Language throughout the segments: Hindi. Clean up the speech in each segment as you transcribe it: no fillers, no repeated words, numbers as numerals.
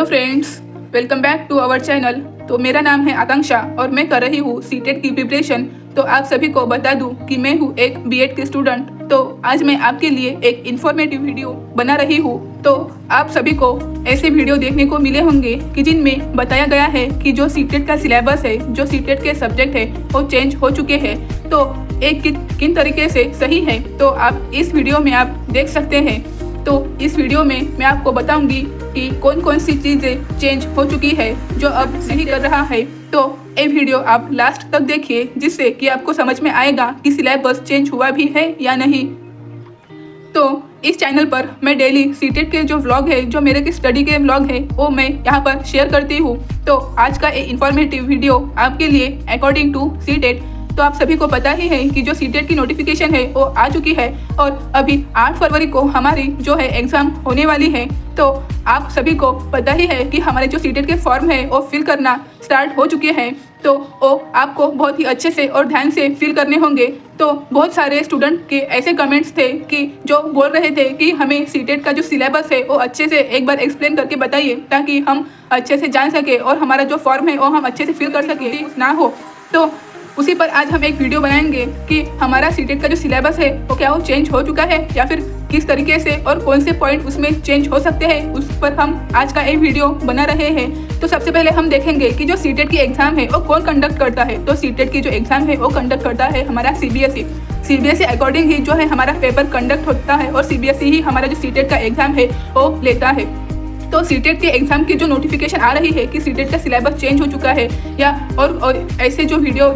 Friends, welcome back to our channel. तो मेरा नाम है आकांक्षा और मैं कर रही हूँ सीटेट की प्रिपरेशन। तो आप सभी को बता दूँ कि मैं हूँ एक बीएड की स्टूडेंट। तो आज मैं आपके लिए एक इन्फॉर्मेटिव वीडियो बना रही हूँ। तो आप सभी को ऐसे वीडियो देखने को मिले होंगे कि जिनमें बताया गया है कि जो सीटेट का सिलेबस है, जो सीटेट के सब्जेक्ट है वो चेंज हो चुके हैं। तो एक किन तरीके से सही है तो आप इस वीडियो में आप देख सकते हैं। तो इस वीडियो में मैं आपको बताऊंगी कि कौन कौन सी चीज़ें चेंज हो चुकी है जो अब नहीं कर रहा है। तो ये वीडियो आप लास्ट तक देखिए जिससे कि आपको समझ में आएगा कि सिलेबस चेंज हुआ भी है या नहीं। तो इस चैनल पर मैं डेली सीटेट के जो व्लॉग है, जो मेरे की स्टडी के व्लॉग है, वो मैं यहाँ पर शेयर करती हूँ। तो आज का ये इन्फॉर्मेटिव वीडियो आपके लिए अकॉर्डिंग टू सीटेट। तो आप सभी को पता ही है कि जो सीटेट की नोटिफिकेशन है वो आ चुकी है और अभी 8 फरवरी को हमारी जो है एग्ज़ाम होने वाली है। तो आप सभी को पता ही है कि हमारे जो सीटेट के फॉर्म है वो फिल करना स्टार्ट हो चुके हैं। तो वो आपको बहुत ही अच्छे से और ध्यान से फिल करने होंगे। तो बहुत सारे स्टूडेंट के ऐसे कमेंट्स थे कि जो बोल रहे थे कि हमें सीटेट का जो सिलेबस है वो अच्छे से एक बार एक्सप्लेन करके बताइए ताकि हम अच्छे से जान सके और हमारा जो फॉर्म है वो हम अच्छे से फिल कर सके ना हो। तो उसी पर आज हम एक वीडियो बनाएंगे कि हमारा सीटेट का जो सिलेबस है वो क्या वो चेंज हो चुका है या फिर किस तरीके से और कौन से पॉइंट उसमें चेंज हो सकते हैं, उस पर हम आज का एक वीडियो बना रहे हैं। तो सबसे पहले हम देखेंगे कि जो सीटेट की एग्ज़ाम है वो कौन कंडक्ट करता है। तो सीटेट की जो एग्ज़ाम है वो कंडक्ट करता है हमारा सीबीएसई अकॉर्डिंग ही जो है हमारा पेपर कंडक्ट होता है और सीबीएसई ही हमारा जो सीटेट का एग्ज़ाम है वो लेता है। तो सीटेट के एग्ज़ाम की जो नोटिफिकेशन आ रही है कि सीटेट का सिलेबस चेंज हो चुका है या और ऐसे जो वीडियो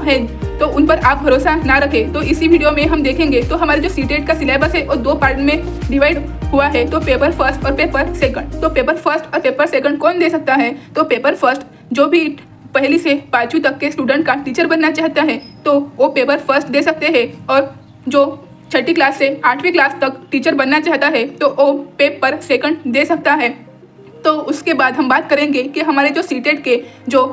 है तो उन पर आप भरोसा ना रखें। तो इसी वीडियो में हम देखेंगे। तो हमारे जो सीटेट का सिलेबस है वो 2 पार्ट में डिवाइड हुआ है। तो पेपर फर्स्ट और पेपर सेकंड। तो पेपर फर्स्ट और पेपर सेकंड कौन दे सकता है? तो पेपर फर्स्ट जो भी पहली से 5वीं तक के स्टूडेंट का टीचर बनना चाहता है तो वो पेपर फर्स्ट दे सकते हैं, और जो 6ठी क्लास से 8वीं क्लास तक टीचर बनना चाहता है तो वो पेपर सेकंड दे सकता है। तो उसके बाद हम बात करेंगे कि हमारे जो सीटेट के जो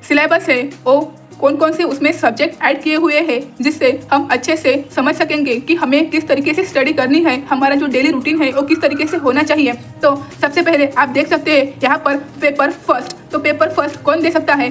सिलेबस है वो कौन कौन से उसमें सब्जेक्ट ऐड किए हुए हैं, जिससे हम अच्छे से समझ सकेंगे कि हमें किस तरीके से स्टडी करनी है, हमारा जो डेली रूटीन है वो किस तरीके से होना चाहिए। तो सबसे पहले आप देख सकते हैं यहाँ पर पेपर फर्स्ट। तो पेपर फर्स्ट कौन दे सकता है?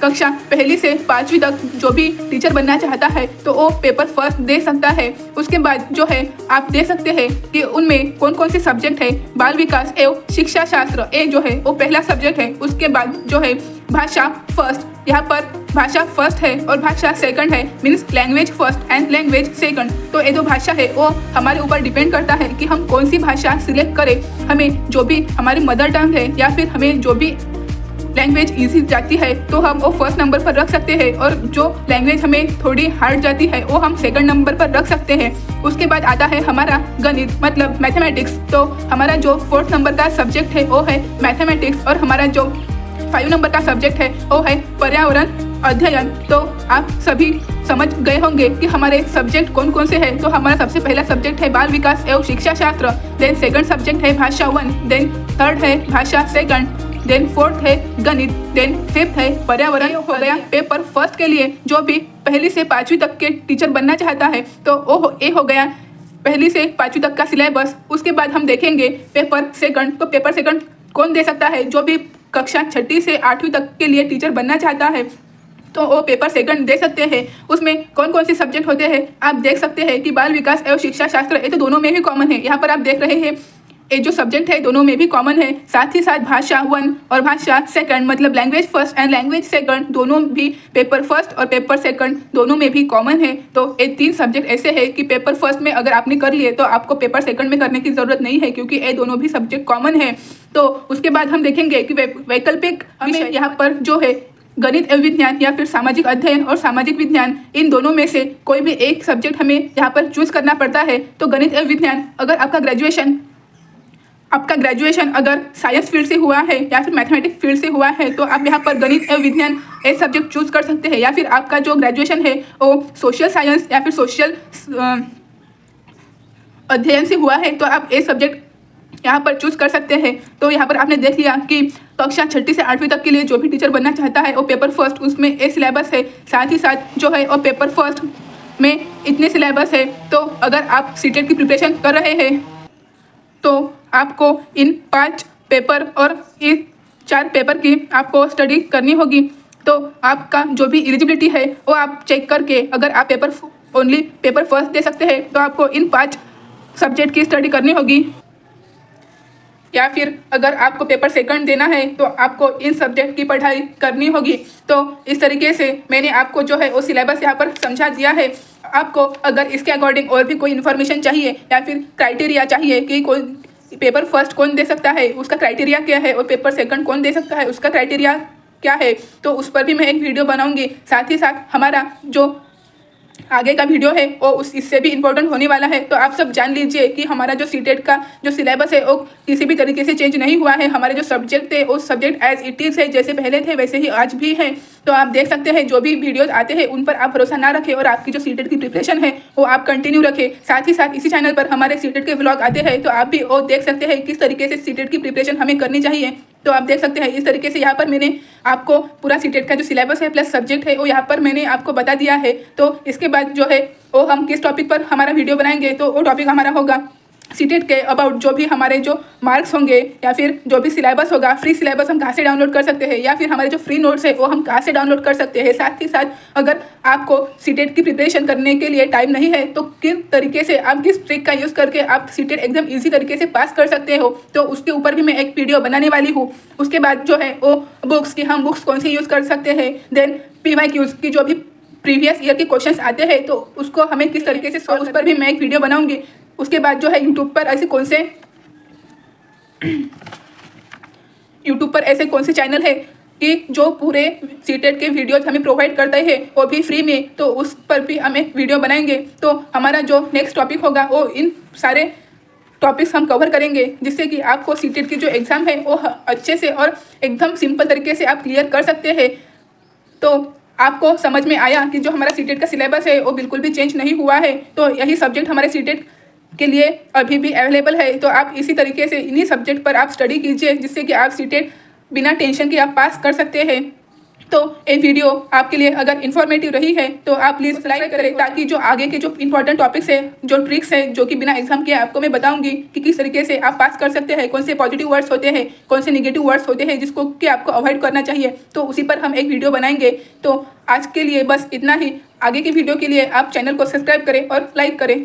कक्षा पहली से 5वीं तक जो भी टीचर बनना चाहता है तो वो पेपर फर्स्ट दे सकता है। उसके बाद जो है आप दे सकते हैं कि उनमें कौन कौन से सब्जेक्ट है। बाल विकास एवं शिक्षा शास्त्र ये जो है वो पहला सब्जेक्ट है। उसके बाद जो है भाषा फर्स्ट, यहाँ पर भाषा फर्स्ट है और भाषा सेकंड है, means language first and language second. तो ये जो भाषा है वो हमारे ऊपर डिपेंड करता है कि हम कौन सी भाषा सिलेक्ट करें। हमें जो भी हमारी मदर टंग है या फिर हमें जो भी लैंग्वेज इजी जाती है तो हम वो फर्स्ट नंबर पर रख सकते हैं, और जो लैंग्वेज हमें थोड़ी हार्ड जाती है वो हम सेकंड नंबर पर रख सकते हैं। उसके बाद आता है हमारा गणित मतलब मैथमेटिक्स। तो हमारा जो 4th नंबर का सब्जेक्ट है वो है मैथमेटिक्स, और हमारा जो 5 नंबर का सब्जेक्ट है वो है पर्यावरण अध्ययन। तो आप सभी समझ गए होंगे कि हमारे सब्जेक्ट कौन कौन से हैं। तो हमारा सबसे पहला सब्जेक्ट है बाल विकास एवं शिक्षा शास्त्र, देन सेकंड सब्जेक्ट है भाषा 1, देन थर्ड है भाषा सेकंड, देन 4th है गणित, देन 5th है पर्यावरण। हो गया पेपर फर्स्ट के लिए जो भी पहली से 5वीं तक के टीचर बनना चाहता है तो ये हो गया पहली से 5वीं तक का सिलेबस। उसके बाद हम देखेंगे पेपर सेकंड। तो पेपर सेकंड कौन दे सकता है? जो भी कक्षा 6ठी से 8वीं तक के लिए टीचर बनना चाहता है तो वो पेपर सेकंड दे सकते हैं। उसमें कौन कौन से सब्जेक्ट होते हैं आप देख सकते हैं कि बाल विकास एवं शिक्षा शास्त्र ये तो दोनों में भी कॉमन है। यहाँ पर आप देख रहे हैं ये जो सब्जेक्ट है दोनों में भी कॉमन है। साथ ही साथ भाषा 1 और भाषा सेकंड मतलब language first and language second दोनों भी पेपर फर्स्ट और पेपर सेकंड दोनों में भी कॉमन है। तो ये 3 सब्जेक्ट ऐसे हैं कि पेपर फर्स्ट में अगर आपने कर लिए तो आपको पेपर सेकंड में करने की ज़रूरत नहीं है, क्योंकि ये दोनों भी सब्जेक्ट कॉमन है। तो उसके बाद हम देखेंगे कि वैकल्पिक हमें यहाँ पर जो है गणित एवं विज्ञान या फिर सामाजिक अध्ययन और सामाजिक विज्ञान, इन दोनों में से कोई भी एक सब्जेक्ट हमें यहाँ पर चूज़ करना पड़ता है। तो गणित एवं विज्ञान अगर आपका ग्रेजुएशन अगर साइंस फील्ड से हुआ है या फिर मैथमेटिक्स फील्ड से हुआ है तो आप यहाँ पर गणित एवं विज्ञान ये सब्जेक्ट चूज़ कर सकते हैं। या फिर आपका जो ग्रेजुएशन है वो सोशल साइंस या फिर सोशल अध्ययन से हुआ है तो आप ये सब्जेक्ट यहाँ पर चूज़ कर सकते हैं। तो यहाँ पर आपने देख लिया कि कक्षा 6ठी से 8वीं तक के लिए जो भी टीचर बनना चाहता है वो पेपर फर्स्ट उसमें ये सिलेबस है। साथ ही साथ जो है वो पेपर फर्स्ट में इतने सिलेबस है। तो अगर आप सीटेट की प्रिपरेशन कर रहे हैं तो आपको इन 5 पेपर और इस 4 पेपर की आपको स्टडी करनी होगी। तो आपका जो भी एलिजिबिलिटी है वो आप चेक करके अगर आप ओनली पेपर फर्स्ट दे सकते हैं तो आपको इन 5 सब्जेक्ट की स्टडी करनी होगी, या फिर अगर आपको पेपर सेकंड देना है तो आपको इन सब्जेक्ट की पढ़ाई करनी होगी। तो इस तरीके से मैंने आपको जो है वो सिलेबस यहाँ पर समझा दिया है। आपको अगर इसके अकॉर्डिंग और भी कोई इन्फॉर्मेशन चाहिए या फिर क्राइटेरिया चाहिए कि कौन पेपर फर्स्ट कौन दे सकता है उसका क्राइटेरिया क्या है और पेपर सेकंड कौन दे सकता है उसका क्राइटेरिया क्या है, तो उस पर भी मैं एक वीडियो बनाऊंगी। साथ ही साथ हमारा जो आगे का वीडियो है वो इससे भी इम्पोर्टेंट होने वाला है। तो आप सब जान लीजिए कि हमारा जो सीटेट का जो सिलेबस है वो किसी भी तरीके से चेंज नहीं हुआ है। हमारे जो सब्जेक्ट थे वो सब्जेक्ट एज इट इज़ है, जैसे पहले थे वैसे ही आज भी है। तो आप देख सकते हैं जो भी वीडियोज आते हैं उन पर आप भरोसा ना रखें और आपकी जो सीटेट की प्रिपरेशन है वो आप कंटिन्यू रखें। साथ ही साथ इसी चैनल पर हमारे सीटेट के व्लॉग आते हैं तो आप भी वो देख सकते हैं किस तरीके से सीटेट की प्रिपरेशन हमें करनी चाहिए। तो आप देख सकते हैं इस तरीके से यहाँ पर मैंने आपको पूरा सीटेट का जो सिलेबस है प्लस सब्जेक्ट है वो यहाँ पर मैंने आपको बता दिया है। तो इसके बाद जो है वो हम किस टॉपिक पर हमारा वीडियो बनाएंगे, तो वो टॉपिक हमारा होगा सीटेट के अबाउट जो भी हमारे जो मार्क्स होंगे या फिर जो भी सिलेबस होगा, फ्री सिलेबस हम कहाँ से डाउनलोड कर सकते हैं या फिर हमारे जो फ्री नोट्स है वो हम कहाँ से डाउनलोड कर सकते हैं। साथ ही साथ अगर आपको सीटेट की प्रिपरेशन करने के लिए टाइम नहीं है तो किस तरीके से आप किस ट्रिक का यूज़ करके आप सीटेट एग्जाम ईजी तरीके से पास कर सकते हो, तो उसके ऊपर भी मैं एक वीडियो बनाने वाली हूँ। उसके बाद जो है वो बुक्स की हम बुक्स कौन सी यूज़ कर सकते हैं, देन PYQs की जो भी प्रीवियस ईयर के क्वेश्चंस आते हैं तो उसको हमें किस तरीके से सॉल्व, उस पर भी मैं एक वीडियो बनाऊंगी। उसके बाद जो है यूट्यूब पर ऐसे कौन से चैनल है कि जो पूरे सीटेट के वीडियोज हमें प्रोवाइड करते हैं वो भी फ्री में, तो उस पर भी हम एक वीडियो बनाएंगे। तो हमारा जो नेक्स्ट टॉपिक होगा वो इन सारे टॉपिक्स हम कवर करेंगे जिससे कि आपको सीटेट की जो एग्ज़ाम है वो अच्छे से और एकदम सिंपल तरीके से आप क्लियर कर सकते हैं। तो आपको समझ में आया कि जो हमारा सीटेट का सिलेबस है वो बिल्कुल भी चेंज नहीं हुआ है। तो यही सब्जेक्ट हमारे सीटेट के लिए अभी भी अवेलेबल है। तो आप इसी तरीके से इन्हीं सब्जेक्ट पर आप स्टडी कीजिए जिससे कि आप सीटेट बिना टेंशन के आप पास कर सकते हैं। तो ये वीडियो आपके लिए अगर इन्फॉर्मेटिव रही है तो आप प्लीज़ लाइक करें ताकि जो आगे के जो इंपॉर्टेंट टॉपिक्स है, जो ट्रिक्स है जो कि बिना एग्जाम के आपको मैं बताऊंगी कि किस तरीके से आप पास कर सकते हैं, कौन से पॉजिटिव वर्ड्स होते हैं, कौन से नेगेटिव वर्ड्स होते हैं जिसको कि आपको अवॉइड करना चाहिए, तो उसी पर हम एक वीडियो बनाएंगे। तो आज के लिए बस इतना ही। आगे की वीडियो के लिए आप चैनल को सब्सक्राइब करें और लाइक करें।